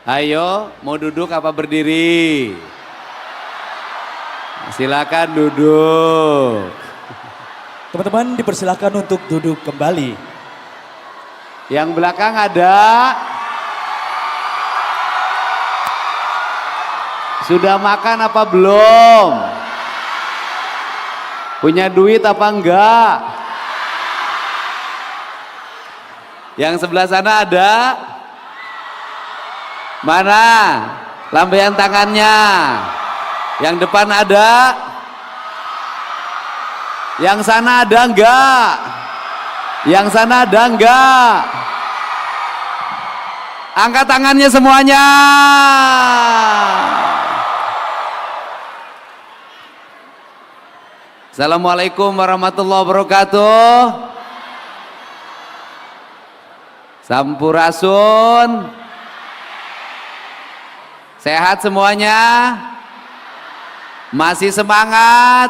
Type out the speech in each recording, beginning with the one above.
Ayo, mau duduk apa berdiri? Silakan duduk. Teman-teman dipersilakan untuk duduk kembali. Yang belakang ada. Sudah makan apa belum? Punya duit apa enggak? Yang sebelah sana ada? Mana? Lambaian tangannya. Yang depan ada? Yang sana ada enggak? Yang sana ada enggak? Angkat tangannya semuanya. Assalamualaikum warahmatullahi wabarakatuh. Sampurasun. Sehat semuanya? Masih semangat?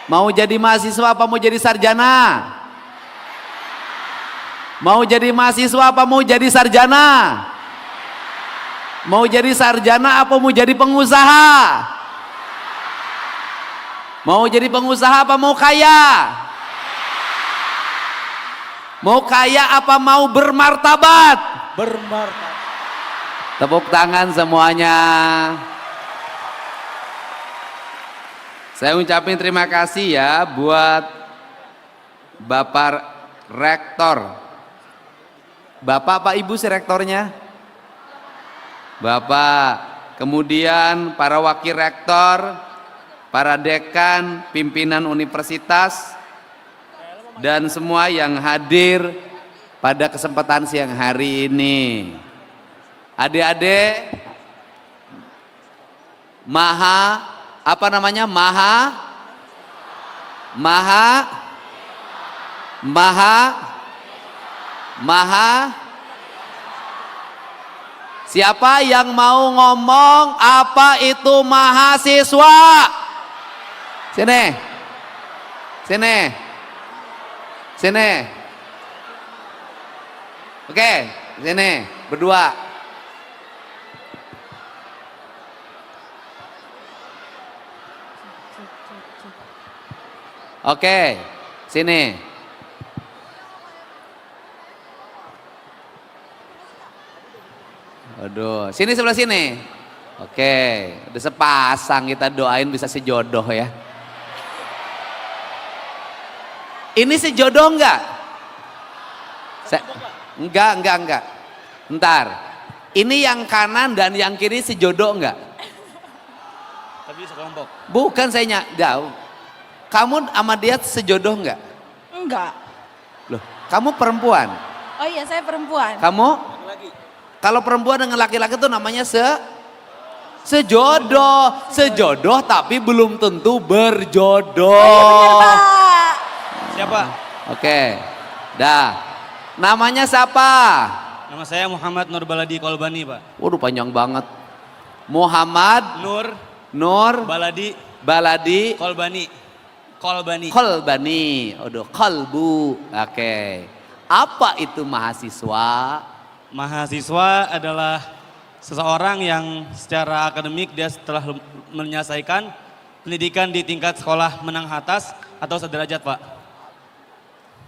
Mau jadi mahasiswa apa mau jadi sarjana? Mau jadi mahasiswa apa mau jadi sarjana? Mau jadi sarjana apa mau jadi pengusaha? Mau jadi pengusaha apa mau kaya? Mau kaya apa mau bermartabat? Bermartabat. Tepuk tangan semuanya. Saya ucapin terima kasih ya buat Bapak Rektor. Bapak apa Ibu sih rektornya? Bapak. Kemudian para wakil rektor, para dekan, pimpinan universitas, dan semua yang hadir pada kesempatan siang hari ini. Adik-adik, apa namanya? Siapa yang mau ngomong apa itu mahasiswa? Sini. Sini. Sini. Oke, sini berdua. Oke, sini. Waduh, sini sebelah sini. Oke, udah sepasang, kita doain bisa sejodoh ya. Ini sejodoh enggak? Enggak. Ntar, ini yang kanan dan yang kiri sejodoh enggak? Tapi sekelompok. Bukan saya jauh. Kamu sama dia sejodoh enggak? Enggak. Loh, kamu perempuan? Oh iya, saya perempuan. Kamu? Kalau perempuan dengan laki-laki itu namanya sejodoh. Sejodoh tapi belum tentu berjodoh. Oh, iya bener, Pak. Siapa? Oke. Dah. Namanya siapa? Nama saya Muhammad Nur Baladi Kolbani, Pak. Waduh panjang banget. Muhammad Nur Baladi Kolbani. Waduh, kolbu. Oke. Apa itu mahasiswa? Mahasiswa adalah seseorang yang secara akademik dia setelah menyelesaikan pendidikan di tingkat sekolah menengah atas atau sederajat, Pak.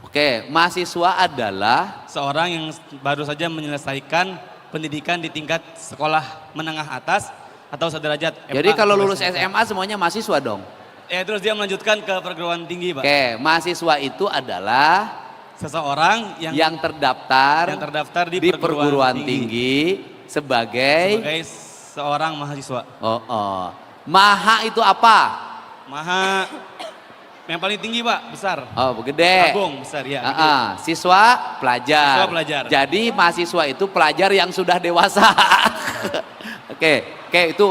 Oke, mahasiswa adalah Seorang yang baru saja menyelesaikan pendidikan di tingkat sekolah menengah atas atau sederajat. jadi MA, kalau atau lulus SMK. SMA semuanya mahasiswa dong. Terus dia melanjutkan ke perguruan tinggi, Pak. Oke, mahasiswa itu adalah Seseorang yang terdaftar di di perguruan tinggi sebagai seorang mahasiswa. Maha itu apa? Maha yang paling tinggi, Pak, besar. Oh, gede. Agung, besar ya. Siswa pelajar. Siswa pelajar. Jadi mahasiswa itu pelajar yang sudah dewasa. Oke, itu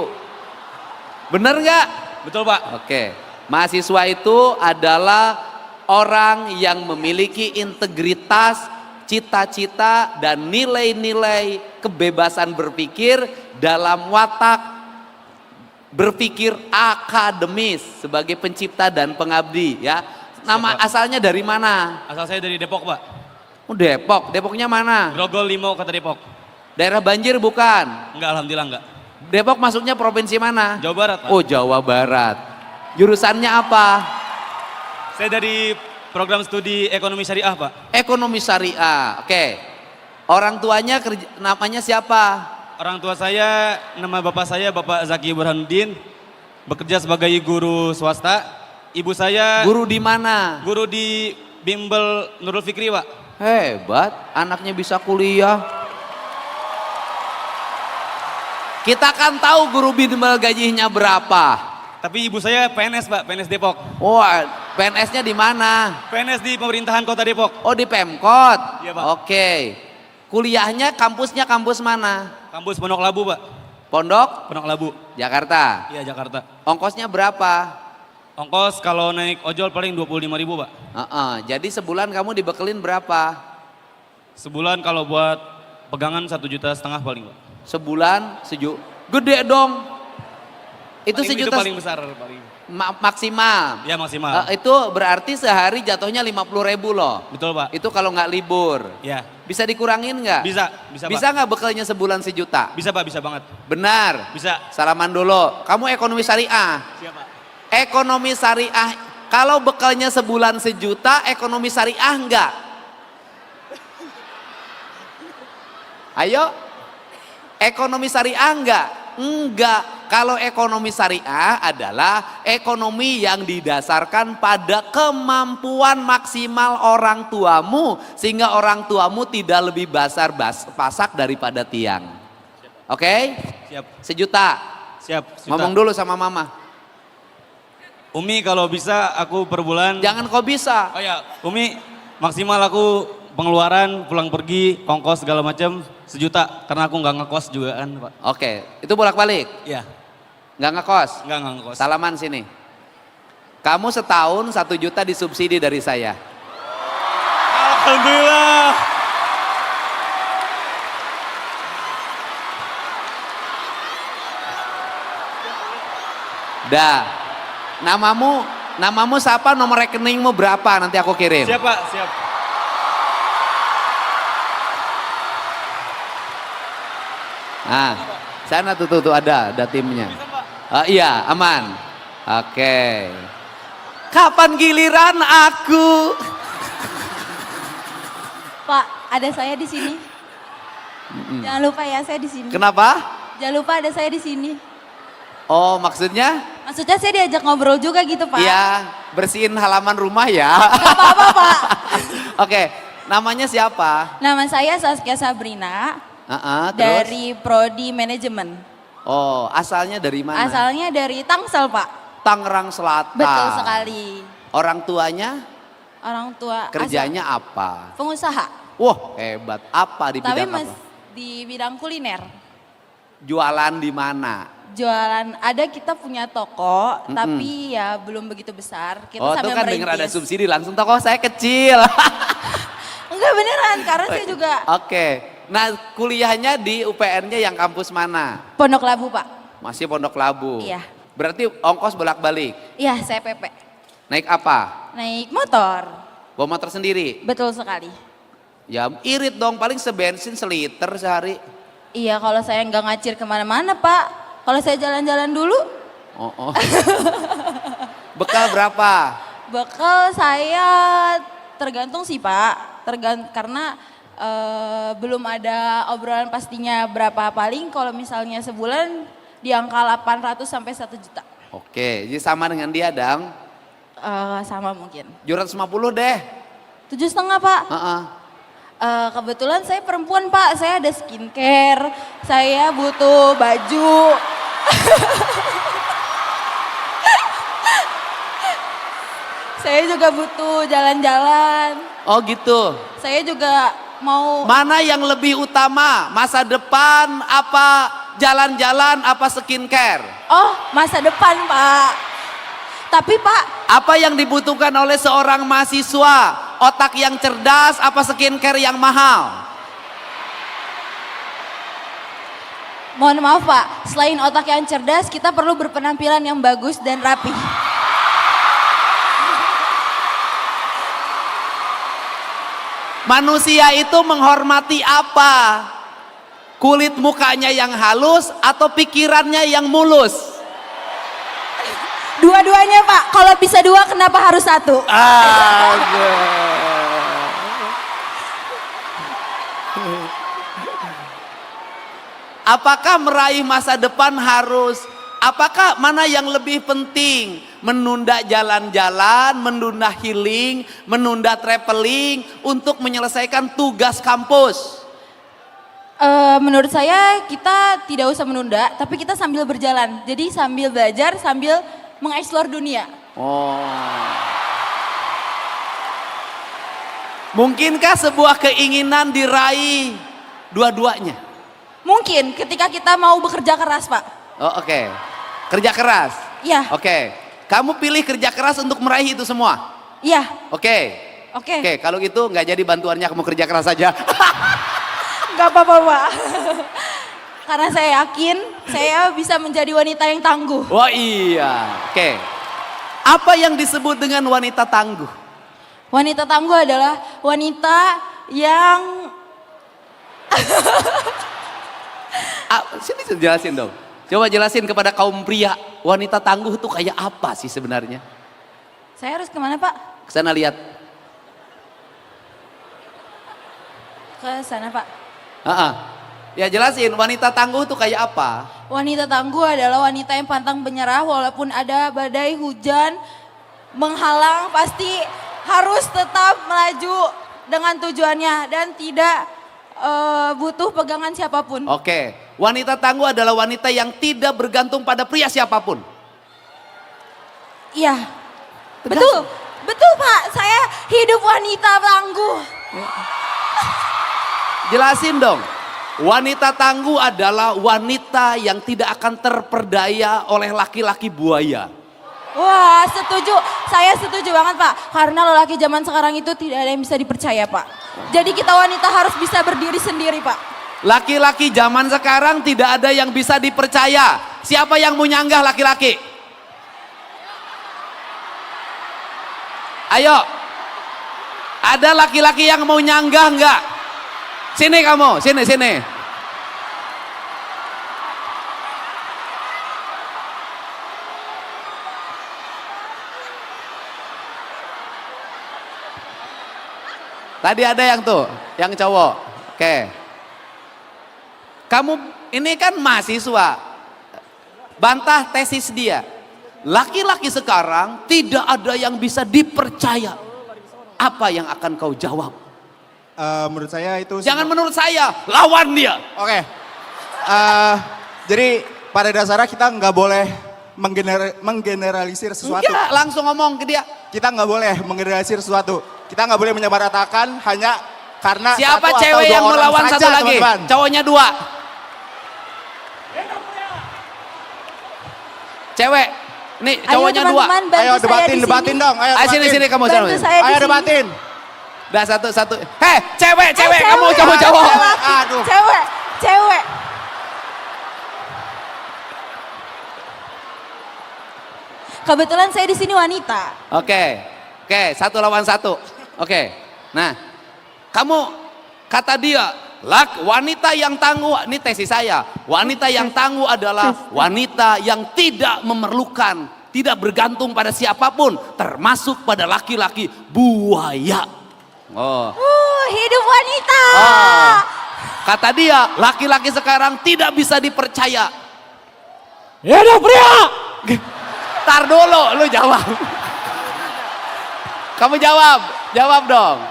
benar nggak? Betul, Pak. Oke, mahasiswa itu adalah orang yang memiliki integritas, cita-cita, dan nilai-nilai kebebasan berpikir dalam watak berpikir akademis sebagai pencipta dan pengabdi ya. Nama asalnya dari mana? Asal saya dari Depok, Pak. Depok. Depoknya mana? Grogol Limo, Kota Depok. Daerah banjir bukan? Enggak, alhamdulillah enggak. Depok masuknya provinsi mana? Jawa Barat, Pak. Oh, Jawa Barat. Jurusannya apa? Saya dari program studi ekonomi syariah, Pak. Ekonomi syariah. Oke. Orang tuanya namanya siapa? Orang tua saya, nama bapak saya Bapak Zaki Burhanuddin, bekerja sebagai guru swasta. Ibu saya Guru di mana? guru di Bimbel Nurul Fikri, Pak. Hebat, anaknya bisa kuliah. Kita kan tahu guru bimbel gajinya berapa. Tapi ibu saya PNS, Pak, PNS Depok. Oh, PNS-nya di mana? PNS di pemerintahan Kota Depok. Oh, di Pemkot. Iya, Pak. Oke. Kuliahnya kampusnya kampus mana? Kampus Pondok Labu, Pak. Pondok Pondok Labu. Jakarta. Iya, Jakarta. Ongkosnya berapa? Ongkos kalau naik ojol paling 25.000, Pak. Jadi sebulan kamu dibekelin berapa? Sebulan kalau buat pegangan 1,5 juta paling, Pak. Sebulan gede dong. Itu Paling sejuta paling besar paling. maksimal. Ya maksimal. Itu berarti sehari jatuhnya 50.000 loh. Betul, Pak. Itu kalau nggak libur. Ya. Bisa dikurangin nggak? Bisa, Pak. Bisa nggak bekalnya sebulan 1 juta? Bisa, Pak, bisa banget. Benar. Bisa. Salaman dulu. Kamu ekonomi syariah. Siapa? Ekonomi syariah. Kalau bekalnya sebulan 1 juta, ekonomi syariah enggak? Ayo. Ekonomi syariah enggak? Enggak. Kalau ekonomi syariah adalah ekonomi yang didasarkan pada kemampuan maksimal orang tuamu sehingga orang tuamu tidak lebih pasak daripada tiang. Oke? Siap. 1 juta. Siap. Ngomong dulu sama mama. Umi kalau bisa aku per bulan. Jangan kau bisa. Oh ya, Umi maksimal aku pengeluaran pulang pergi, ongkos segala macam 1 juta karena aku nggak ngekos juga kan, Pak. Oke, itu bolak-balik. Iya. Nggak ngekos. Nggak ngekos. Salaman sini. Kamu setahun 1 juta disubsidi dari saya. Alhamdulillah. Dah. Namamu siapa, nomor rekeningmu berapa, nanti aku kirim. Siap, Pak, siap. Nah, sana tuh ada timnya. Iya, aman. Oke. Kapan giliran aku? Pak, ada saya di sini. Jangan lupa ya, saya di sini. Kenapa? Jangan lupa ada saya di sini. Oh, maksudnya? Maksudnya saya diajak ngobrol juga gitu, Pak. Iya, bersihin halaman rumah ya. Gak apa-apa, Pak. Oke, namanya siapa? Nama saya Saskia Sabrina Terus? dari Prodi Manajemen. Oh, asalnya dari mana? Asalnya dari Tangsel, Pak. Tangerang Selatan. Betul sekali. Orang tuanya Orang tua kerjanya apa? pengusaha. Wah, hebat. Apa di Tapi bidang apa? di bidang kuliner. Jualan di mana? Jualan, ada kita punya toko, tapi ya belum begitu besar. Kita Oh, tuh sambil kan merintis. dengar ada subsidi langsung toko saya kecil. Enggak beneran, karena saya juga Oke. Nah, kuliahnya di UPN-nya yang kampus mana? Pondok Labu, Pak. Masih Pondok Labu. Iya. Berarti ongkos bolak-balik. Iya, saya PP. Naik apa? Naik motor. Bawa motor sendiri? Betul sekali. Ya irit dong, paling sebensin seliter sehari. Iya, kalau saya nggak ngacir kemana-mana, Pak. Kalau saya jalan-jalan dulu, Oh. Bekal berapa? bekal saya tergantung sih, Pak. Karena belum ada obrolan pastinya berapa. Paling kalau misalnya sebulan di angka 800 sampai 1 juta. Oke, jadi sama dengan dia dong. Sama mungkin. 750 deh. 7,5, Pak. Heeh. Kebetulan saya perempuan, Pak. Saya ada skincare, saya butuh baju. Saya juga butuh jalan-jalan. Oh gitu. Saya juga mau Mana yang lebih utama? Masa depan apa jalan-jalan apa skincare? masa depan, Pak. Tapi, Pak, Apa yang dibutuhkan oleh seorang mahasiswa? Otak yang cerdas apa skincare yang mahal? mohon maaf, Pak. Selain otak yang cerdas, kita perlu berpenampilan yang bagus dan rapi. Manusia itu menghormati apa? Kulit mukanya yang halus atau pikirannya yang mulus? Dua-duanya Pak, kalau bisa dua kenapa harus satu? Apakah meraih masa depan harus, apakah mana yang lebih penting? Menunda jalan-jalan, menunda healing, menunda traveling untuk menyelesaikan tugas kampus? Menurut saya kita tidak usah menunda, tapi kita sambil berjalan. Jadi sambil belajar, sambil mengeksplor dunia. Oh. Mungkinkah sebuah keinginan diraih dua-duanya? Mungkin ketika kita mau bekerja keras Pak. Oh, oke. Kerja keras? Iya. Oke. Kamu pilih kerja keras untuk meraih itu semua? Iya. Oke. Oke. Oke, kalau gitu nggak jadi bantuannya kamu kerja keras saja. Gak apa-apa Pak. Karena saya yakin saya bisa menjadi wanita yang tangguh. Oh iya. Oke. Apa yang disebut dengan wanita tangguh? Wanita tangguh adalah wanita yang Sini jelasin dong. Coba jelasin kepada kaum pria, wanita tangguh itu kayak apa sih sebenarnya? Saya harus kemana Pak? Kesana lihat. Ke sana Pak. Ya jelasin, wanita tangguh itu kayak apa? Wanita tangguh adalah wanita yang pantang menyerah walaupun ada badai hujan menghalang, pasti harus tetap melaju dengan tujuannya dan tidak butuh pegangan siapapun. Oke, wanita tangguh adalah wanita yang tidak bergantung pada pria siapapun. Iya. Betul. Betul Pak, saya hidup wanita tangguh. Jelasin dong. Wanita tangguh adalah wanita yang tidak akan terperdaya oleh laki-laki buaya. Wah, setuju. Saya setuju banget Pak. Karena lelaki zaman sekarang itu tidak ada yang bisa dipercaya Pak. Jadi kita wanita harus bisa berdiri sendiri Pak. Laki-laki zaman sekarang tidak ada yang bisa dipercaya. Siapa yang mau nyanggah laki-laki? Ayo. Ada laki-laki yang mau nyanggah enggak? Sini kamu, sini. Tadi ada yang tuh, yang cowok. Oke. Kamu ini kan mahasiswa. Bantah tesis dia. Laki-laki sekarang tidak ada yang bisa dipercaya. Apa yang akan kau jawab? Menurut saya itu... Jangan menurut saya, lawan dia. Oke. Jadi pada dasarnya kita nggak boleh menggeneralisir sesuatu. Enggak, langsung ngomong ke dia. Kita nggak boleh menggeneralisir sesuatu. Kita nggak boleh menyamaratakan hanya karena Siapa satu cewek atau dua yang orang melawan saja, satu lagi? teman-teman. Cowoknya 2. Cewek. Nih cowoknya 2. teman-teman, bantu Ayo saya di debatin sini. dong. Ayo debatin. Sini kamu. Bantu saya di Ayo sini. debatin. Udah satu. Heh, cewek, Cewek, kamu cowok. laki, Aduh. Cewek. Kebetulan saya di sini wanita. Oke, 1 lawan 1. Oke. Nah, kamu kata dia, wanita yang tangguh, ini tesis saya. Wanita yang tangguh adalah wanita yang tidak memerlukan, tidak bergantung pada siapapun, termasuk pada laki-laki buaya. Oh. Hidup wanita. Kata dia, laki-laki sekarang tidak bisa dipercaya. Hidup pria! Tar dulu, lu jawab. Kamu jawab dong.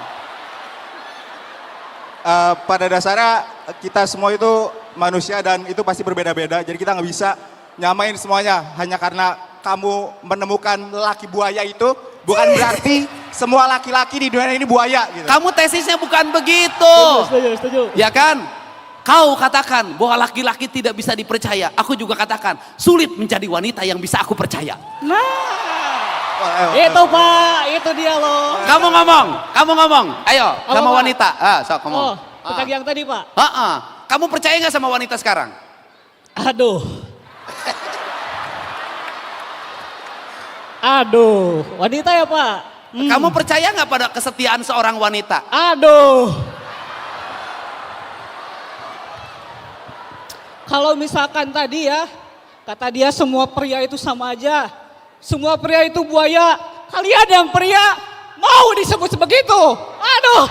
Pada dasarnya kita semua itu manusia dan itu pasti berbeda-beda. Jadi kita nggak bisa nyamain semuanya. Hanya karena kamu menemukan laki buaya itu bukan berarti semua laki-laki di dunia ini buaya. Gitu. Kamu tesisnya bukan begitu. Setuju. Ya kan? Kau katakan bahwa laki-laki tidak bisa dipercaya. Aku juga katakan sulit menjadi wanita yang bisa aku percaya. Itu Pak, itu dia loh. Kamu ngomong. Ayo, sama Pak? wanita. Sok ngomong. Tentang yang tadi Pak. Kamu percaya nggak sama wanita sekarang? Aduh, wanita ya Pak? Kamu percaya nggak pada kesetiaan seorang wanita? Aduh. Kalau misalkan tadi ya, kata dia semua pria itu sama aja. Semua pria itu buaya. Kalian yang pria mau disebut begitu. Aduh.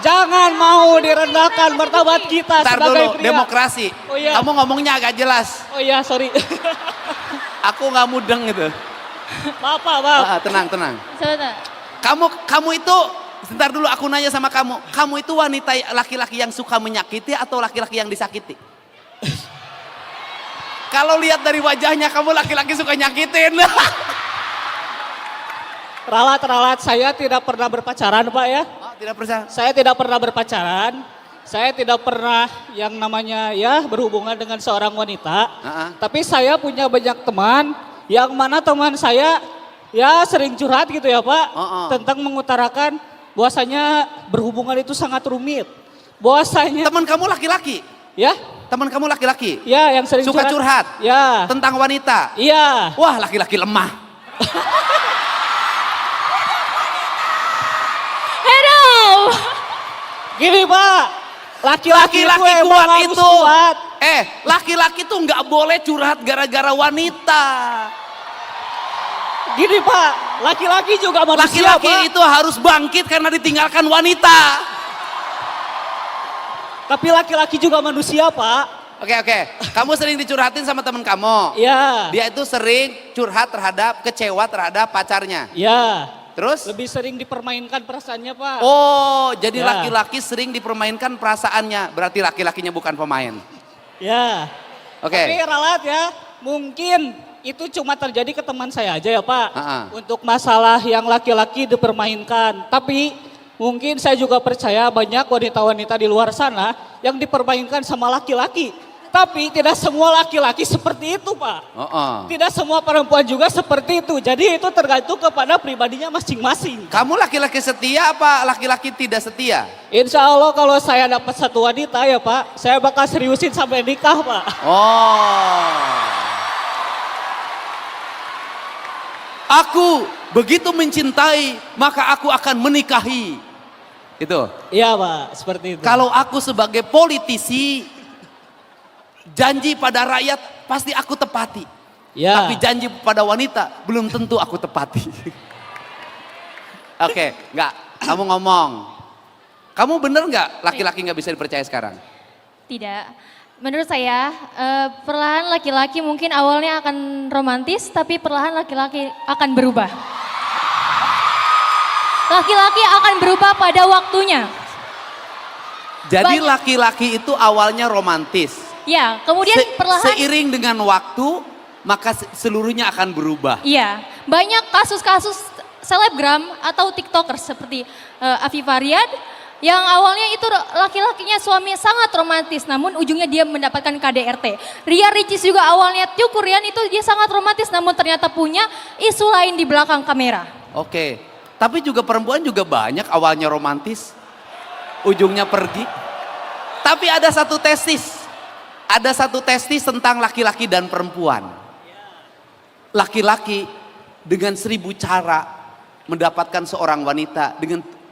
Jangan mau direndahkan martabat kita Ntar sebagai dulu, pria. demokrasi. Oh iya. Kamu ngomongnya agak jelas. Oh iya, sorry. Aku nggak mudeng gitu. Maaf, Pak, maaf. Tenang, tenang. Sebentar. Kamu itu, sebentar dulu aku nanya sama kamu. Kamu itu wanita laki-laki yang suka menyakiti atau laki-laki yang disakiti? Kalau lihat dari wajahnya kamu laki-laki suka nyakitin. Ralat, saya tidak pernah berpacaran, Pak ya. Oh, tidak percaya. Saya tidak pernah berpacaran. Saya tidak pernah yang namanya ya berhubungan dengan seorang wanita. Tapi saya punya banyak teman yang mana teman saya ya sering curhat gitu ya Pak. Tentang mengutarakan bahwasanya berhubungan itu sangat rumit. Bahwasanya Teman kamu laki-laki? ya, Teman kamu laki-laki? ya yang sering Suka curhat? Ya. Tentang wanita? Iya. Wah, laki-laki lemah. Gini Pak, laki-laki Laki-laki itu kuat emang harus itu. kuat. Laki-laki tuh nggak boleh curhat gara-gara wanita. Gini Pak, laki-laki juga manusia Pak. Laki-laki itu harus bangkit karena ditinggalkan wanita. Tapi laki-laki juga manusia Pak. Oke. Kamu sering dicurhatin sama temen kamu. Iya. Dia itu sering curhat terhadap, kecewa terhadap pacarnya. Iya. Terus? Lebih sering dipermainkan perasaannya Pak. Oh, jadi Ya. laki-laki sering dipermainkan perasaannya. Berarti laki-lakinya bukan pemain. Ya. Oke. Tapi ralat ya, mungkin itu cuma terjadi ke teman saya aja ya Pak. Untuk masalah yang laki-laki dipermainkan. Tapi mungkin saya juga percaya banyak wanita-wanita di luar sana yang dipermainkan sama laki-laki. Tapi tidak semua laki-laki seperti itu Pak. Tidak semua perempuan juga seperti itu. Jadi itu tergantung kepada pribadinya masing-masing. Kamu laki-laki setia apa laki-laki tidak setia? Insya Allah kalau saya dapat satu wanita ya Pak, saya bakal seriusin sampai nikah Pak. Aku begitu mencintai, maka aku akan menikahi. Itu. Iya Pak, seperti itu. Kalau aku sebagai politisi, janji pada rakyat pasti aku tepati. Ya. Tapi janji pada wanita belum tentu aku tepati. Oke, enggak. Kamu ngomong. Kamu bener nggak laki-laki nggak bisa dipercaya sekarang? Tidak. Menurut saya, perlahan laki-laki mungkin awalnya akan romantis, tapi perlahan laki-laki akan berubah. Laki-laki akan berubah pada waktunya. Jadi Banyak- laki-laki itu awalnya romantis. Ya, kemudian perlahan, Seiring dengan waktu, maka seluruhnya akan berubah. iya, banyak kasus-kasus selebgram atau tiktoker seperti Afifah Riyad, yang awalnya itu laki-lakinya suami sangat romantis, namun ujungnya dia mendapatkan KDRT. Ria Ricis juga awalnya Tyukurian itu dia sangat romantis, namun ternyata punya isu lain di belakang kamera. Oke, tapi juga perempuan juga banyak awalnya romantis, ujungnya pergi. Tapi ada satu tesis tentang laki-laki dan perempuan. Laki-laki dengan 1000 cara mendapatkan seorang wanita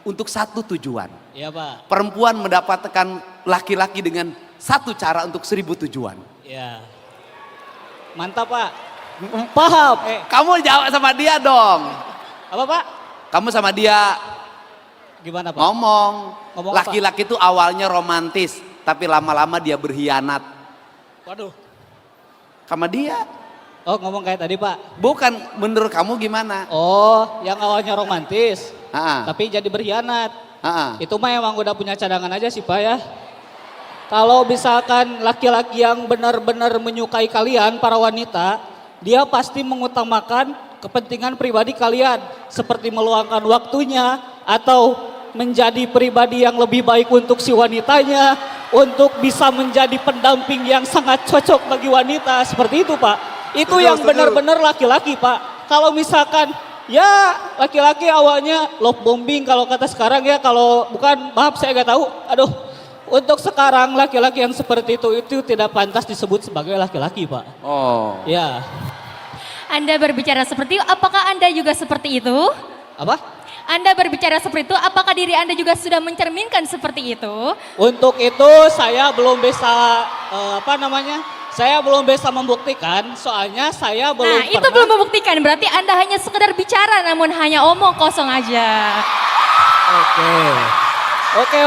untuk satu tujuan. Iya Pak. Perempuan mendapatkan laki-laki dengan satu cara untuk 1000 tujuan. Iya. Mantap Pak. Paham. Kamu jawab sama dia dong. Apa Pak? Kamu sama dia Gimana Pak? ngomong. Ngomong apa? Laki-laki itu awalnya romantis, tapi lama-lama dia berkhianat Waduh. sama dia. Oh ngomong kayak tadi Pak. Bukan, menurut kamu gimana? Oh yang awalnya romantis. Ah, Tapi jadi berkhianat. ah. Itu mah emang udah punya cadangan aja sih Pak ya. Kalau misalkan laki-laki yang benar-benar menyukai kalian para wanita, dia pasti mengutamakan kepentingan pribadi kalian. Seperti meluangkan waktunya atau menjadi pribadi yang lebih baik untuk si wanitanya. Untuk bisa menjadi pendamping yang sangat cocok bagi wanita. Seperti itu Pak. Itu Setuju, yang setuju. benar-benar laki-laki Pak. Kalau misalkan ya laki-laki awalnya love bombing kalau kata sekarang ya, kalau bukan maaf saya gak tahu. Aduh, untuk sekarang laki-laki yang seperti itu tidak pantas disebut sebagai laki-laki Pak. Oh. Ya. Anda berbicara seperti itu, apakah Anda juga seperti itu? Apa? Anda berbicara seperti itu, apakah diri Anda juga sudah mencerminkan seperti itu? Untuk itu saya belum bisa saya belum bisa membuktikan, soalnya saya belum Nah, itu pernah. belum membuktikan, berarti Anda hanya sekedar bicara namun hanya omong kosong aja. Oke.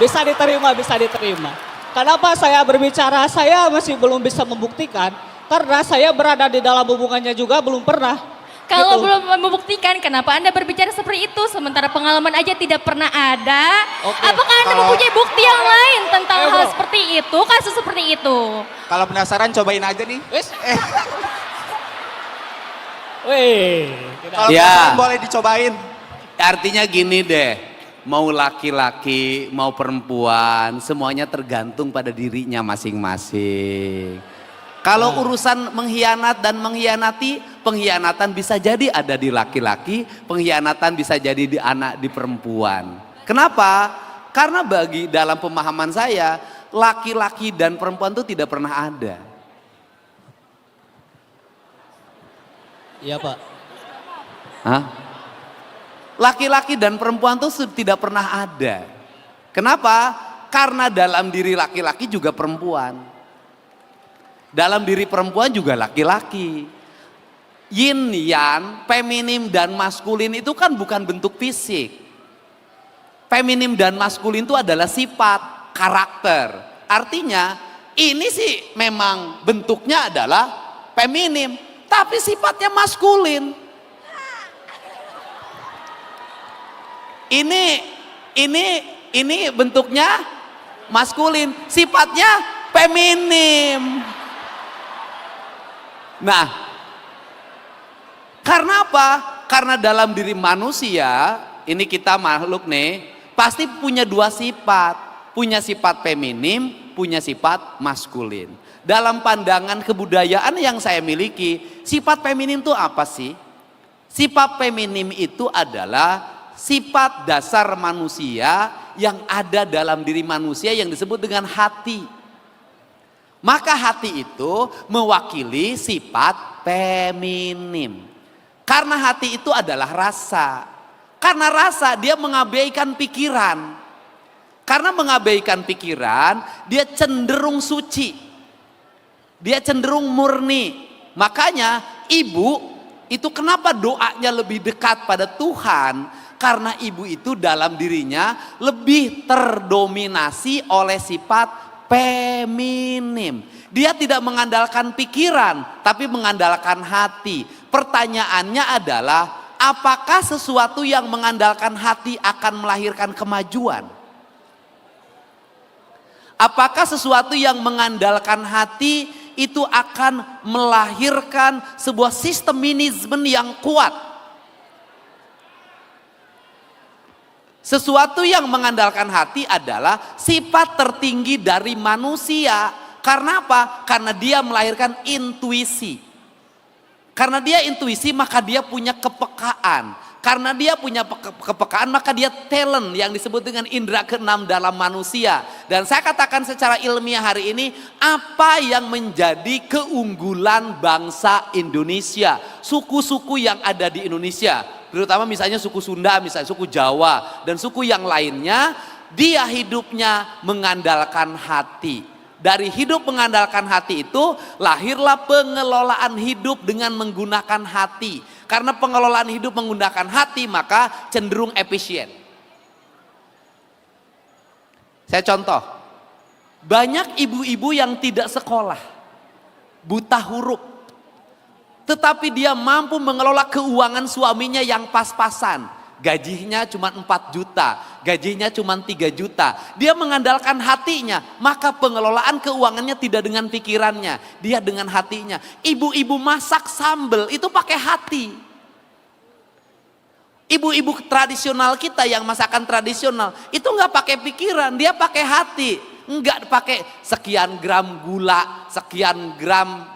Bisa diterima, bisa diterima. Kenapa saya berbicara? Saya masih belum bisa membuktikan karena saya berada di dalam hubungannya juga belum pernah. Kalau Gitu. belum membuktikan, kenapa Anda berbicara seperti itu? Sementara pengalaman aja tidak pernah ada. Oke, Apakah Anda kalau- mempunyai bukti yang lain tentang Ayo, hal bro. seperti itu, kasus seperti itu? Kalau penasaran cobain aja nih. Wes. Wih, Kalau Ya. penasaran boleh dicobain. Artinya gini deh, mau laki-laki, mau perempuan, semuanya tergantung pada dirinya masing-masing. Kalau urusan mengkhianat dan mengkhianati, pengkhianatan bisa jadi ada di laki-laki, pengkhianatan bisa jadi di perempuan. Kenapa? Karena bagi dalam pemahaman saya, laki-laki dan perempuan itu tidak pernah ada. Iya Pak. Hah? Laki-laki dan perempuan itu tidak pernah ada. Kenapa? Karena dalam diri laki-laki juga perempuan. Dalam diri perempuan juga laki-laki. Yin yang, feminim dan maskulin itu kan bukan bentuk fisik. Feminim dan maskulin itu adalah sifat, karakter. Artinya ini sih memang bentuknya adalah feminim, tapi sifatnya maskulin. Ini bentuknya maskulin, sifatnya feminim. Nah, karena apa? Karena dalam diri manusia, ini kita makhluk nih, pasti punya dua sifat. Punya sifat feminim, punya sifat maskulin. Dalam pandangan kebudayaan yang saya miliki, sifat feminim itu apa sih? Sifat feminim itu adalah sifat dasar manusia yang ada dalam diri manusia yang disebut dengan hati. Maka hati itu mewakili sifat feminim. Karena hati itu adalah rasa. Karena rasa dia mengabaikan pikiran. Karena mengabaikan pikiran, dia cenderung suci. Dia cenderung murni. Makanya ibu itu kenapa doanya lebih dekat pada Tuhan? Karena ibu itu dalam dirinya lebih terdominasi oleh sifat feminim. Dia tidak mengandalkan pikiran, tapi mengandalkan hati. Pertanyaannya adalah, apakah sesuatu yang mengandalkan hati akan melahirkan kemajuan? Apakah sesuatu yang mengandalkan hati itu akan melahirkan sebuah sisteminisme yang kuat? Sesuatu yang mengandalkan hati adalah sifat tertinggi dari manusia. Karena apa? Karena dia melahirkan intuisi. Karena dia intuisi maka dia punya kepekaan. Karena dia punya kepekaan maka dia talent yang disebut dengan indera keenam dalam manusia. Dan saya katakan secara ilmiah hari ini, apa yang menjadi keunggulan bangsa Indonesia, suku-suku yang ada di Indonesia, terutama misalnya suku Sunda, misalnya suku Jawa dan suku yang lainnya, dia hidupnya mengandalkan hati. Dari hidup mengandalkan hati itu lahirlah pengelolaan hidup dengan menggunakan hati. Karena pengelolaan hidup menggunakan hati maka cenderung efisien. Saya contoh, banyak ibu-ibu yang tidak sekolah, buta huruf. Tetapi dia mampu mengelola keuangan suaminya yang pas-pasan. Gajinya cuma 4 juta, gajinya cuma 3 juta. Dia mengandalkan hatinya, maka pengelolaan keuangannya tidak dengan pikirannya, dia dengan hatinya. Ibu-ibu masak sambal itu pakai hati. Ibu-ibu tradisional kita yang masakan tradisional itu nggak pakai pikiran, dia pakai hati. Nggak pakai sekian gram gula, sekian gram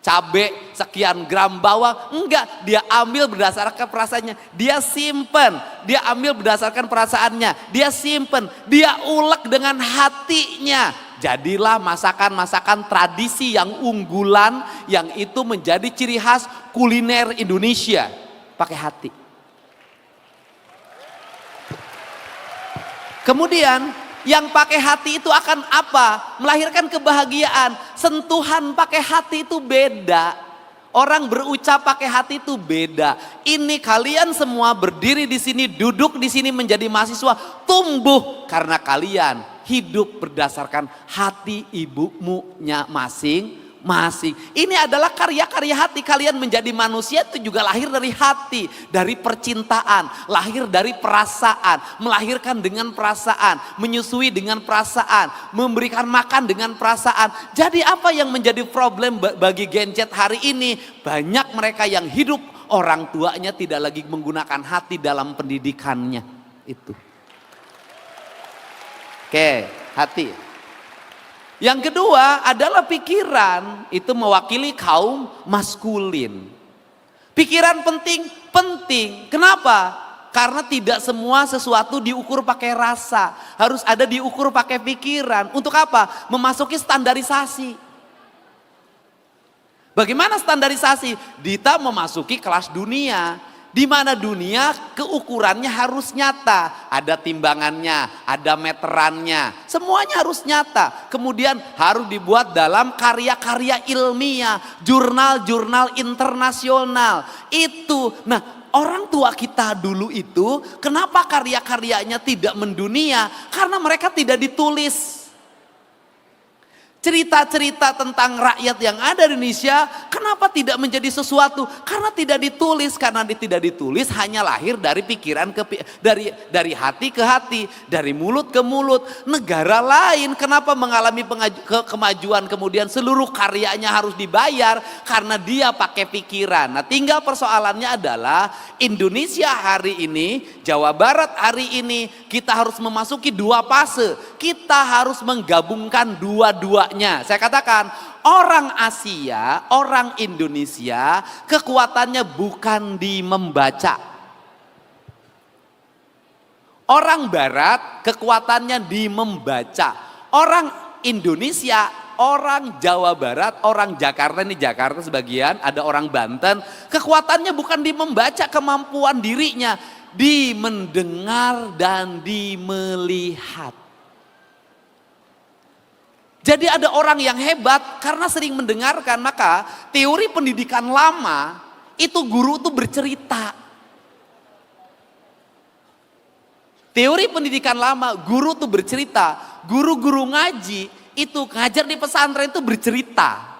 cabe, sekian gram bawang, enggak, dia ambil berdasarkan perasaannya, dia simpen, dia ambil berdasarkan perasaannya, dia simpen, dia ulek dengan hatinya. Jadilah masakan-masakan tradisi yang unggulan, yang itu menjadi ciri khas kuliner Indonesia, pakai hati. Kemudian yang pakai hati itu akan apa? Melahirkan kebahagiaan. Sentuhan pakai hati itu beda. Orang berucap pakai hati itu beda. Ini kalian semua berdiri di sini, duduk di sini menjadi mahasiswa, tumbuh karena kalian hidup berdasarkan hati ibumu-nya masing-masing. Ini adalah karya-karya hati. Kalian menjadi manusia itu juga lahir dari hati, dari percintaan, lahir dari perasaan, melahirkan dengan perasaan, menyusui dengan perasaan, memberikan makan dengan perasaan. Jadi apa yang menjadi problem bagi Gen Z hari ini? Banyak mereka yang hidup orang tuanya tidak lagi menggunakan hati dalam pendidikannya. Itu. Oke, hati. Yang kedua adalah pikiran, itu mewakili kaum maskulin. Pikiran penting. Kenapa? Karena tidak semua sesuatu diukur pakai rasa, harus ada diukur pakai pikiran. Untuk apa? Memasuki standarisasi. Bagaimana standarisasi? Dita memasuki kelas dunia. Di mana dunia keukurannya harus nyata, ada timbangannya, ada meterannya, semuanya harus nyata. Kemudian harus dibuat dalam karya-karya ilmiah, jurnal-jurnal internasional. Itu, nah orang tua kita dulu itu kenapa karya-karyanya tidak mendunia? Karena mereka tidak ditulis. Cerita-cerita tentang rakyat yang ada di Indonesia, kenapa tidak menjadi sesuatu? Karena tidak ditulis. Karena tidak ditulis hanya lahir dari pikiran dari hati ke hati, dari mulut ke mulut. Negara lain kenapa mengalami kemajuan kemudian seluruh karyanya harus dibayar? Karena dia pakai pikiran. Nah, tinggal persoalannya adalah Indonesia hari ini, Jawa Barat hari ini, kita harus memasuki dua fase. Kita harus menggabungkan dua-duanya. Saya katakan orang Asia, orang Indonesia kekuatannya bukan di membaca. Orang Barat kekuatannya di membaca. Orang Indonesia, orang Jawa Barat, orang Jakarta, ini Jakarta sebagian, ada orang Banten, kekuatannya bukan di membaca kemampuan dirinya, di mendengar dan di melihat. Jadi ada orang yang hebat karena sering mendengarkan, maka teori pendidikan lama itu guru tuh bercerita. Teori pendidikan lama guru tuh bercerita, guru-guru ngaji itu ngajar di pesantren itu bercerita.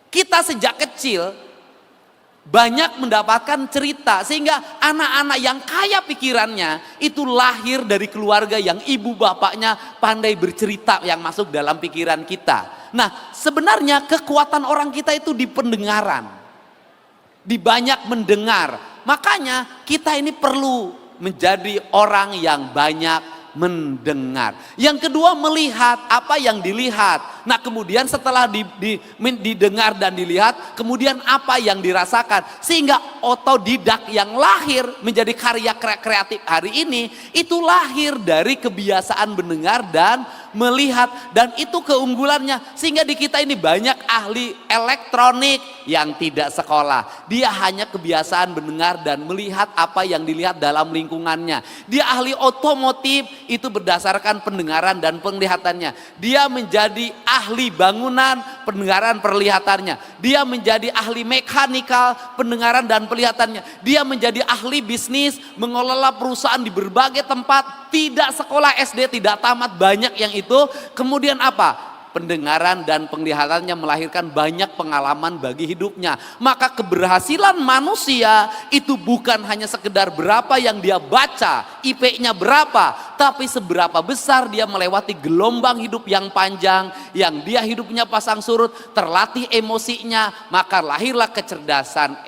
Kita sejak kecil banyak mendapatkan cerita sehingga anak-anak yang kaya pikirannya itu lahir dari keluarga yang ibu bapaknya pandai bercerita yang masuk dalam pikiran kita. Nah, sebenarnya kekuatan orang kita itu di pendengaran, di banyak mendengar. Makanya kita ini perlu menjadi orang yang banyak mendengar. Yang kedua, melihat apa yang dilihat. Nah, kemudian setelah didengar dan dilihat, kemudian apa yang dirasakan. Sehingga otodidak yang lahir menjadi karya kreatif hari ini, itu lahir dari kebiasaan mendengar dan melihat. Dan itu keunggulannya. Sehingga di kita ini banyak ahli elektronik yang tidak sekolah. Dia hanya kebiasaan mendengar dan melihat apa yang dilihat dalam lingkungannya. Dia ahli otomotif, itu berdasarkan pendengaran dan penglihatannya. Dia menjadi ahli bangunan, pendengaran perlihatannya. Dia menjadi ahli mekanikal, pendengaran dan penglihatannya. Dia menjadi ahli bisnis, mengelola perusahaan di berbagai tempat, tidak sekolah SD, tidak tamat, banyak yang itu. Kemudian apa? Pendengaran dan penglihatannya melahirkan banyak pengalaman bagi hidupnya. Maka keberhasilan manusia itu bukan hanya sekedar berapa yang dia baca, IP-nya berapa, tapi seberapa besar dia melewati gelombang hidup yang panjang, yang dia hidupnya pasang surut, terlatih emosinya, maka lahirlah kecerdasan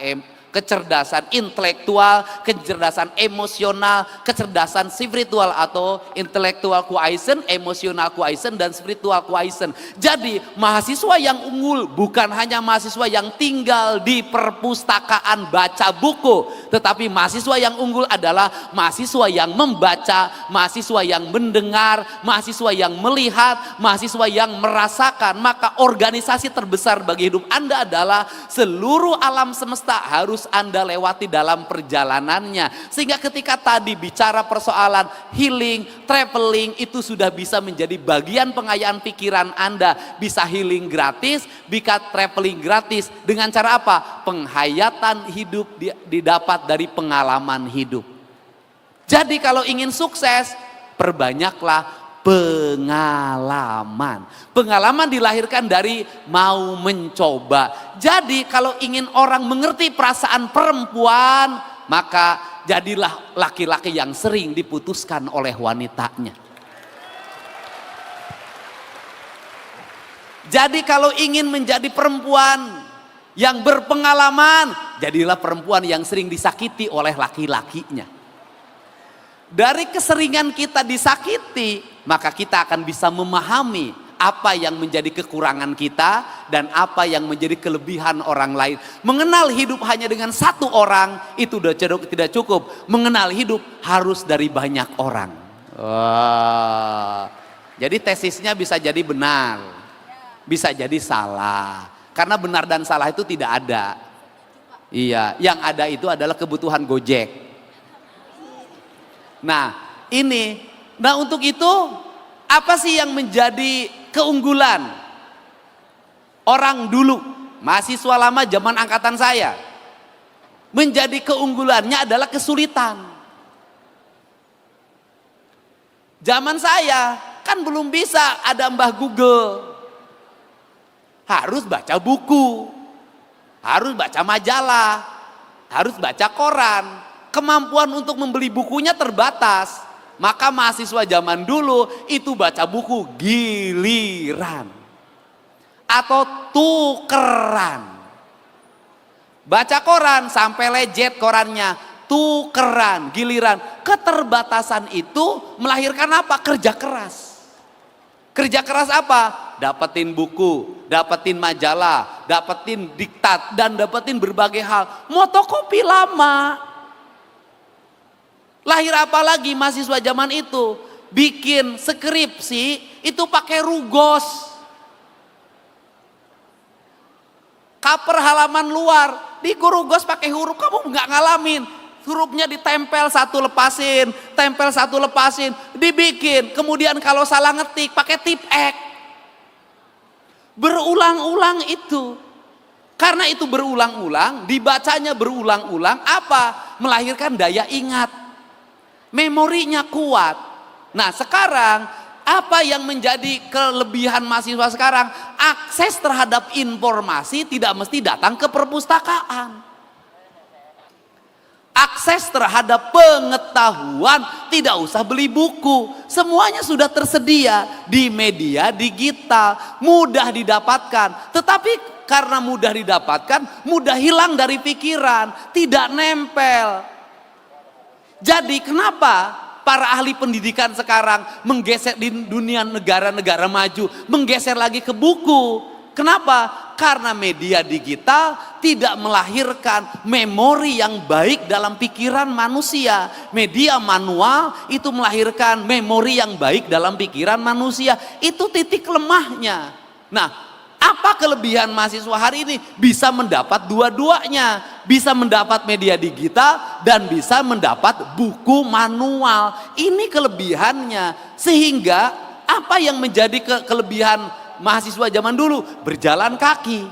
intelektual, kecerdasan emosional, kecerdasan spiritual atau intelektual quotient, emosional quotient, dan spiritual quotient. Jadi mahasiswa yang unggul bukan hanya mahasiswa yang tinggal di perpustakaan baca buku, tetapi mahasiswa yang unggul adalah mahasiswa yang membaca, mahasiswa yang mendengar, mahasiswa yang melihat, mahasiswa yang merasakan. Maka organisasi terbesar bagi hidup Anda adalah seluruh alam semesta harus harus Anda lewati dalam perjalanannya. Sehingga ketika tadi bicara persoalan healing, traveling, itu sudah bisa menjadi bagian pengayaan pikiran Anda. Bisa healing gratis, bisa traveling gratis. Dengan cara apa? Penghayatan hidup didapat dari pengalaman hidup. Jadi kalau ingin sukses, perbanyaklah pengalaman. Pengalaman dilahirkan dari mau mencoba. Jadi kalau ingin orang mengerti perasaan perempuan, maka jadilah laki-laki yang sering diputuskan oleh wanitanya. Jadi kalau ingin menjadi perempuan yang berpengalaman, jadilah perempuan yang sering disakiti oleh laki-lakinya. Dari keseringan kita disakiti, maka kita akan bisa memahami apa yang menjadi kekurangan kita dan apa yang menjadi kelebihan orang lain. Mengenal hidup hanya dengan satu orang itu sudah tidak cukup. Mengenal hidup harus dari banyak orang. Wah. Jadi tesisnya bisa jadi benar, bisa jadi salah. Karena benar dan salah itu tidak ada. Iya, yang ada itu adalah kebutuhan Gojek. Nah untuk itu apa sih yang menjadi keunggulan orang dulu, mahasiswa lama zaman angkatan saya? Menjadi keunggulannya adalah kesulitan. Zaman saya kan belum bisa ada Mbah Google, harus baca buku, harus baca majalah, harus baca koran. Kemampuan untuk membeli bukunya terbatas. Maka mahasiswa zaman dulu itu baca buku giliran atau tukeran. Baca koran sampai lejet korannya, tukeran, giliran. Keterbatasan itu melahirkan apa? Kerja keras. Kerja keras apa? Dapetin buku, dapetin majalah, dapetin diktat, dan dapetin berbagai hal. Motokopi lama. Lahir apa lagi mahasiswa zaman itu? Bikin skripsi itu pakai rugos. Cover halaman luar, di rugos pakai huruf, kamu nggak ngalamin. Hurufnya ditempel satu lepasin, tempel satu lepasin, dibikin. Kemudian kalau salah ngetik pakai tip X. Berulang-ulang itu. Karena itu berulang-ulang, dibacanya berulang-ulang, apa? Melahirkan daya ingat. Memorinya kuat. Nah sekarang apa yang menjadi kelebihan mahasiswa sekarang? Akses terhadap informasi tidak mesti datang ke perpustakaan. Akses terhadap pengetahuan tidak usah beli buku. Semuanya sudah tersedia di media digital. Mudah didapatkan. Tetapi karena mudah didapatkan, mudah hilang dari pikiran. Tidak nempel. Jadi kenapa para ahli pendidikan sekarang menggeser di dunia negara-negara maju, menggeser lagi ke buku? Kenapa? Karena media digital tidak melahirkan memori yang baik dalam pikiran manusia. Media manual itu melahirkan memori yang baik dalam pikiran manusia. Itu titik lemahnya. Nah, apa kelebihan mahasiswa hari ini? Bisa mendapat dua-duanya. Bisa mendapat media digital dan bisa mendapat buku manual. Ini kelebihannya. Sehingga apa yang menjadi kelebihan mahasiswa zaman dulu? Berjalan kaki.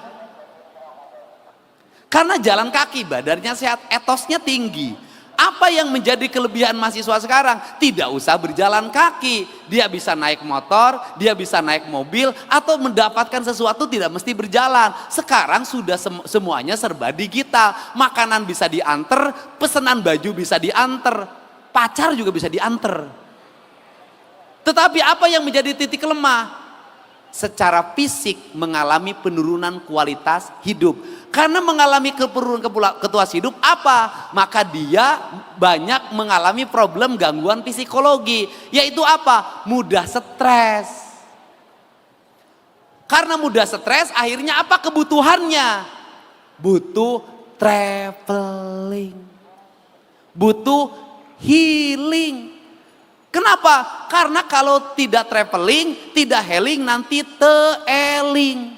Karena jalan kaki badannya sehat, etosnya tinggi. Apa yang menjadi kelebihan mahasiswa sekarang? Tidak usah berjalan kaki. Dia bisa naik motor, dia bisa naik mobil, atau mendapatkan sesuatu tidak mesti berjalan. Sekarang sudah semuanya serba digital. Makanan bisa diantar, pesanan baju bisa diantar, pacar juga bisa diantar. Tetapi apa yang menjadi titik lemah? Secara fisik mengalami penurunan kualitas hidup. Karena mengalami penurunan kualitas hidup apa? Maka dia banyak mengalami problem gangguan psikologi. Yaitu apa? Mudah stres. Karena mudah stres akhirnya apa kebutuhannya? Butuh traveling. Butuh healing. Kenapa? Karena kalau tidak traveling, tidak healing, nanti teeling.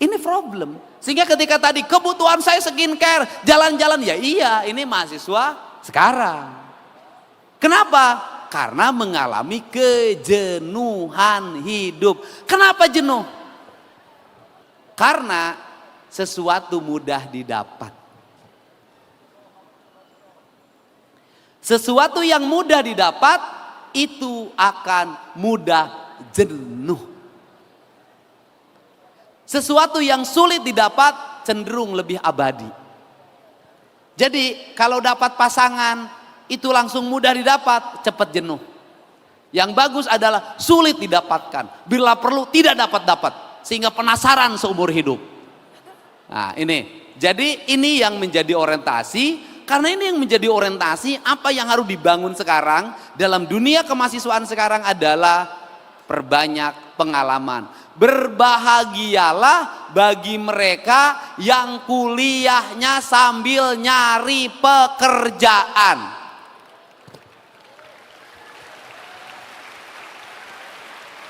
Ini problem. Sehingga ketika tadi kebutuhan saya skincare, jalan-jalan, ya iya ini mahasiswa sekarang. Kenapa? Karena mengalami kejenuhan hidup. Kenapa jenuh? Karena sesuatu mudah didapat. Sesuatu yang mudah didapat itu akan mudah jenuh. Sesuatu yang sulit didapat cenderung lebih abadi. Jadi kalau dapat pasangan itu langsung mudah didapat, cepat jenuh. Yang bagus adalah sulit didapatkan, bila perlu tidak dapat-dapat, sehingga penasaran seumur hidup. Nah ini, jadi ini yang menjadi orientasi, karena ini yang menjadi orientasi apa yang harus dibangun sekarang dalam dunia kemahasiswaan sekarang adalah perbanyak pengalaman. Berbahagialah bagi mereka yang kuliahnya sambil nyari pekerjaan.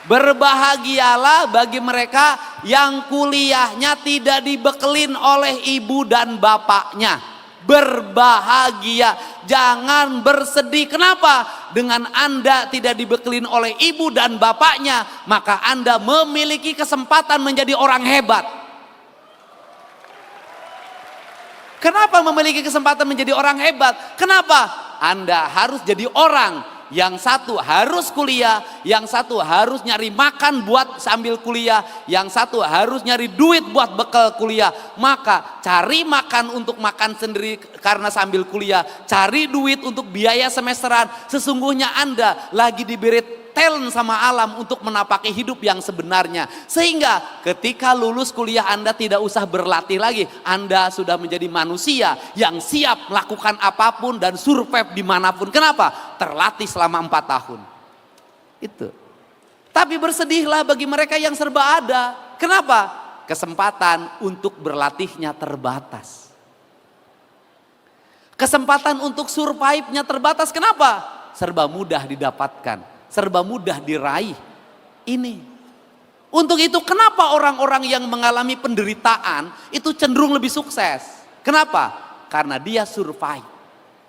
Berbahagialah bagi mereka yang kuliahnya tidak dibekelin oleh ibu dan bapaknya. Berbahagia, jangan bersedih. Kenapa? Dengan Anda tidak dibekelin oleh ibu dan bapaknya, maka Anda memiliki kesempatan menjadi orang hebat. Kenapa memiliki kesempatan menjadi orang hebat? Kenapa? Anda harus jadi orang. Yang satu harus kuliah, yang satu harus nyari makan buat sambil kuliah, yang satu harus nyari duit buat bekal kuliah. Maka cari makan untuk makan sendiri karena sambil kuliah, cari duit untuk biaya semesteran. Sesungguhnya Anda lagi diberi talent sama alam untuk menapaki hidup yang sebenarnya. Sehingga ketika lulus kuliah Anda tidak usah berlatih lagi. Anda sudah menjadi manusia yang siap melakukan apapun dan survive dimanapun. Kenapa? Terlatih selama 4 tahun. Itu. Tapi bersedihlah bagi mereka yang serba ada. Kenapa? Kesempatan untuk berlatihnya terbatas. Kesempatan untuk survive-nya terbatas. Kenapa? Serba mudah didapatkan. Serba mudah diraih. Ini. Untuk itu kenapa orang-orang yang mengalami penderitaan itu cenderung lebih sukses? Kenapa? Karena dia survive.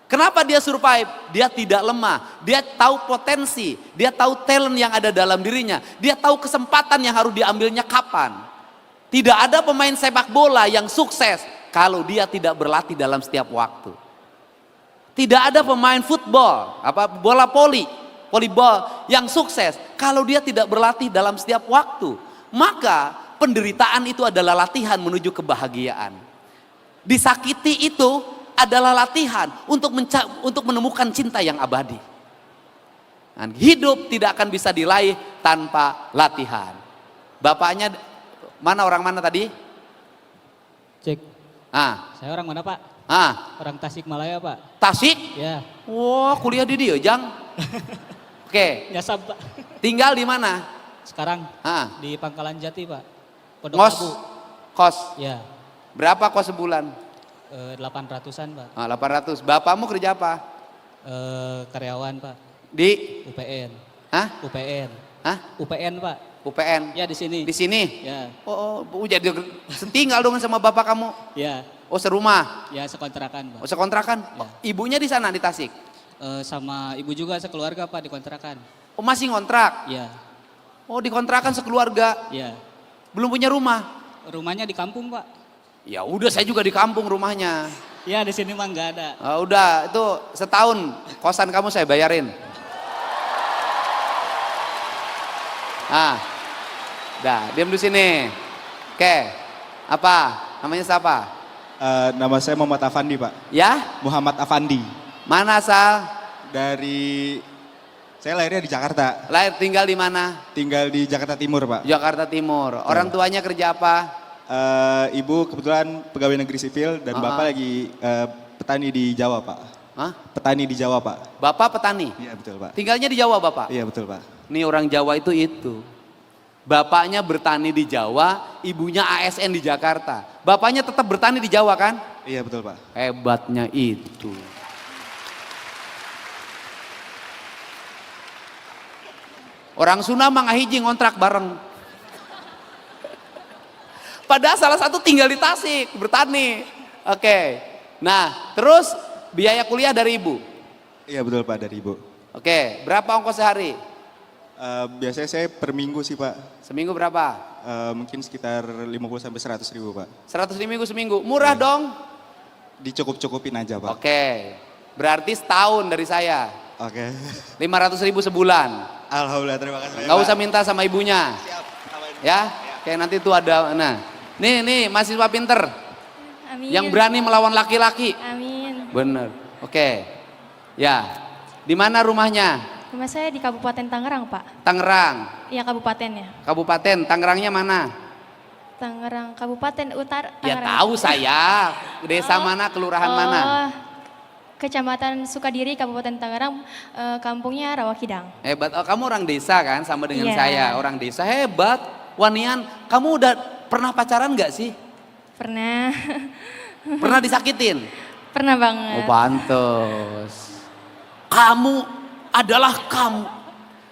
Kenapa dia survive? Dia tidak lemah. Dia tahu potensi. Dia tahu talent yang ada dalam dirinya. Dia tahu kesempatan yang harus diambilnya kapan. Tidak ada pemain sepak bola yang sukses kalau dia tidak berlatih dalam setiap waktu. Tidak ada pemain football, bola volleyball yang sukses kalau dia tidak berlatih dalam setiap waktu. Maka penderitaan itu adalah latihan menuju kebahagiaan. Disakiti itu adalah latihan untuk menemukan cinta yang abadi. Dan hidup tidak akan bisa diraih tanpa latihan. Bapaknya mana, orang mana tadi? Cek. Saya orang mana Pak? Orang Tasikmalaya Pak. Tasik? Ya. Wah, kuliah di dia, Jang. Oke. Ya Pak. Tinggal di mana? Sekarang di Pangkalan Jati Pak. Pondok Ngos? Labu. Kos? Ya. Berapa kos sebulan? 800-an Pak. 800. Bapakmu kerja apa? Karyawan Pak. Di? UPN. UPN. UPN Pak. UPN? Ya di sini. Di sini? Ya. Oh, jadi setinggal dong sama bapak kamu? Ya. Oh, serumah? Ya sekontrakan Pak. Oh, sekontrakan? Ya. Oh, ibunya di sana di Tasik? Sama ibu juga sekeluarga Pak di kontrakan. Oh, masih ngontrak? Ya. Oh, di kontrakan sekeluarga? Ya. Belum punya rumah? Rumahnya di kampung Pak. Ya udah, saya juga di kampung rumahnya. Ya di sini mah nggak ada. Udah, itu setahun kosan kamu saya bayarin. Dah, diam di sini. Oke, apa? Namanya siapa? Nama saya Muhammad Afandi Pak. Ya? Muhammad Afandi. Mana asal? Saya lahirnya di Jakarta. Lahir tinggal di mana? Tinggal di Jakarta Timur Pak. Jakarta Timur. Orang tuanya kerja apa? Ibu kebetulan pegawai negeri sipil dan bapak lagi petani di Jawa Pak. Petani di Jawa Pak. Bapak petani? Iya betul Pak. Tinggalnya di Jawa Bapak? Iya betul Pak. Nih orang Jawa itu. Bapaknya bertani di Jawa, ibunya ASN di Jakarta. Bapaknya tetap bertani di Jawa kan? Iya betul Pak. Hebatnya itu. Orang Sunda mah ngahiji ngontrak bareng. Padahal salah satu tinggal di Tasik, bertani. Oke. Nah, terus biaya kuliah dari ibu. Iya betul Pak, dari Ibu. Oke, berapa ongkos sehari? Biasanya saya per minggu sih Pak. Seminggu berapa? Mungkin sekitar 50 sampai 100 ribu Pak. 100 ribu seminggu. Murah dong. Dicukup-cukupin aja Pak. Oke. Berarti setahun dari saya. Oke. 500 ribu sebulan. Alhamdulillah, terima kasih. Nggak usah minta sama ibunya. Siap. Ya. Kayak nanti tuh ada. Nah. Nih mahasiswa pinter. Amin. Yang berani melawan laki-laki. Amin. Bener. Oke. Ya. Di mana rumahnya? Rumah saya di Kabupaten Tangerang, Pak. Tangerang. Iya, kabupatennya. Kabupaten. Tangerangnya mana? Tangerang, Kabupaten Utara. Ya Tangerang. tahu saya. Desa mana, kelurahan mana? Kecamatan Sukadiri, Kabupaten Tangerang, kampungnya Rawakidang. Hebat. Oh, kamu orang desa kan, sama dengan Iya. saya. Orang desa hebat. Wanian, kamu udah pernah pacaran nggak sih? Pernah. Pernah disakitin? Pernah banget. Oh pantes. Kamu adalah kamu.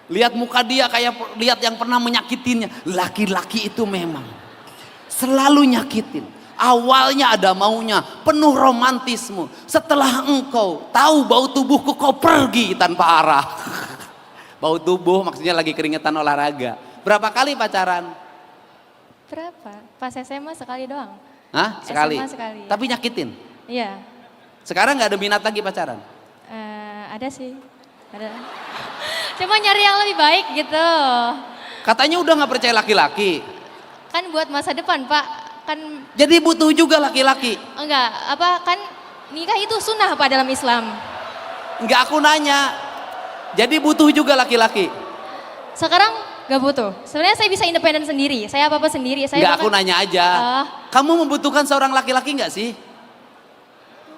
Lihat muka dia kayak lihat yang pernah menyakitinya. Laki-laki itu memang selalu nyakitin. Awalnya ada maunya, penuh romantisme. Setelah engkau tahu bau tubuhku, kau pergi tanpa arah. Bau tubuh maksudnya lagi keringetan olahraga. Berapa kali pacaran? Berapa? Pas SMA sekali doang. Hah? Sekali? SMA sekali. Tapi nyakitin? Iya. Sekarang nggak ada minat lagi pacaran? Ada sih. Ada. Cuma nyari yang lebih baik gitu. Katanya udah nggak percaya laki-laki. Kan buat masa depan, Pak. Kan Jadi butuh juga laki-laki. enggak, kan nikah itu sunnah Pak dalam Islam. Enggak, aku nanya. Jadi butuh juga laki-laki. Sekarang gak butuh. Sebenarnya saya bisa independen sendiri. Saya apa-apa sendiri. Saya Enggak, aku bahkan- nanya aja. Kamu membutuhkan seorang laki-laki enggak sih?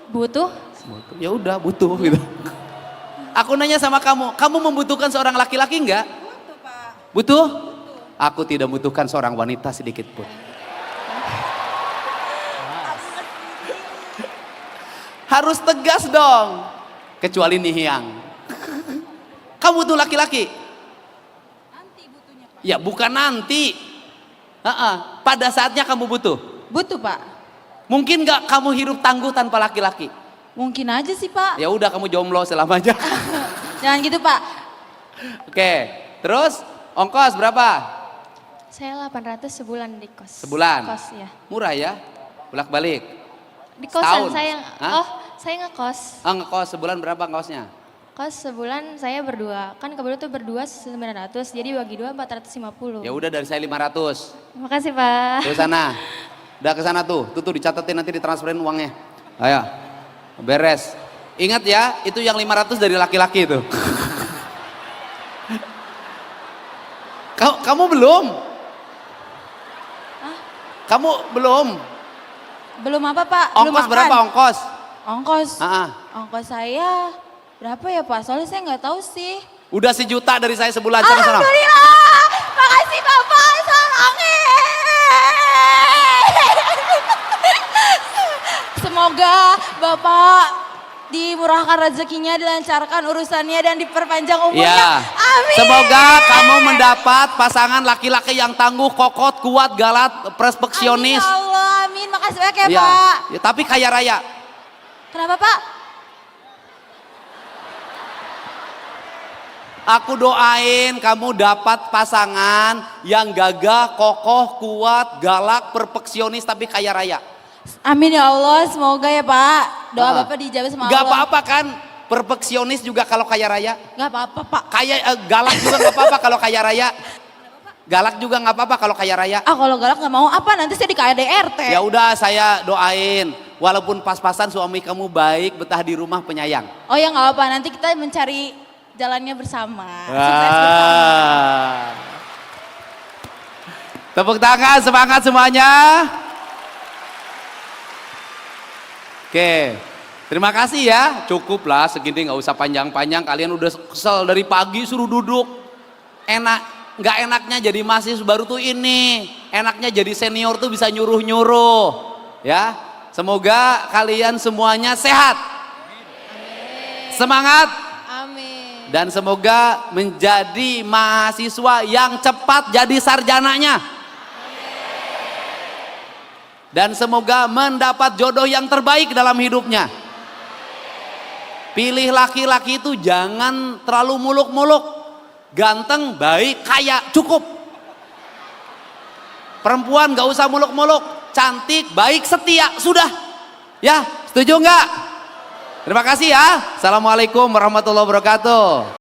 Butuh. Ya udah, butuh gitu. Aku nanya sama kamu membutuhkan seorang laki-laki enggak? Butuh, Pak. Butuh? Aku tidak membutuhkan seorang wanita sedikit pun. Harus tegas dong. Kecuali Nihiang. Kamu butuh laki-laki? Nanti butuhnya, Pak. Ya bukan nanti. Pada saatnya kamu butuh. Butuh Pak. Mungkin nggak kamu hidup tangguh tanpa laki-laki? Mungkin aja sih Pak. Ya udah kamu jomblo selamanya. Jangan gitu Pak. Oke, terus ongkos berapa? Saya 800 sebulan di kos. Sebulan? Kos ya. Murah ya? Bolak-balik? Di kosan Setahun? saya. Hah? Saya ngekos. Ngekos sebulan berapa ngekosnya? Kos sebulan saya berdua. Kan kebetulan tuh berdua 900. Jadi bagi dua 450. Ya udah dari saya 500. Terima kasih Pak. Ke sana. Udah ke sana tuh. Tuh dicatetin nanti ditransferin uangnya. Ayo. Beres. Ingat ya, itu yang 500 dari laki-laki itu. Kamu belum? Kamu belum? Belum apa Pak? Belum Ongkos makan. berapa ongkos? Ongkos. Ah, Ongkos saya berapa ya Pak? Soalnya saya nggak tahu sih. udah 1 juta dari saya sebulan. Sana-sana. Alhamdulillah. Makasih Bapak, sarangnya. Semoga Bapak dimurahkan rezekinya, dilancarkan urusannya dan diperpanjang umurnya. Ya. Amin. Semoga kamu mendapat pasangan laki-laki yang tangguh, kokot, kuat, galat, perfeksionis. Amin ya Allah, amin. Makasih banyak ya Ya. Pak. Ya, tapi kaya raya. Kenapa Pak? Aku doain kamu dapat pasangan yang gagah, kokoh, kuat, galak, perfeksionis tapi kaya raya. Amin ya Allah, semoga ya Pak. Doa Ah. Bapak dijawab sama Gak Allah. apa-apa kan, perfeksionis juga kalau kaya raya. Gak apa-apa Pak. Galak juga gak apa-apa kalau kaya raya. Galak juga gak apa-apa kalau kaya raya. Kalau galak gak mau apa, nanti saya di KDRT. Ya udah saya doain, walaupun pas-pasan suami kamu baik, betah di rumah penyayang. Oh ya gak apa, nanti kita mencari jalannya bersama. Sukses bersama. Tepuk tangan, semangat semuanya. Oke, terima kasih ya. Cukup lah segini, nggak usah panjang-panjang. Kalian udah kesel dari pagi suruh duduk. Nggak enaknya jadi mahasiswa baru tuh ini. Enaknya jadi senior tuh bisa nyuruh-nyuruh. Ya, semoga kalian semuanya sehat. Semangat. Amin. Dan semoga menjadi mahasiswa yang cepat jadi sarjananya. dan semoga mendapat jodoh yang terbaik dalam hidupnya. Pilih laki-laki itu jangan terlalu muluk-muluk. Ganteng, baik, kaya, cukup. Perempuan gak usah muluk-muluk. Cantik, baik, setia, sudah. Ya, setuju nggak? Terima kasih ya. Assalamualaikum warahmatullahi wabarakatuh.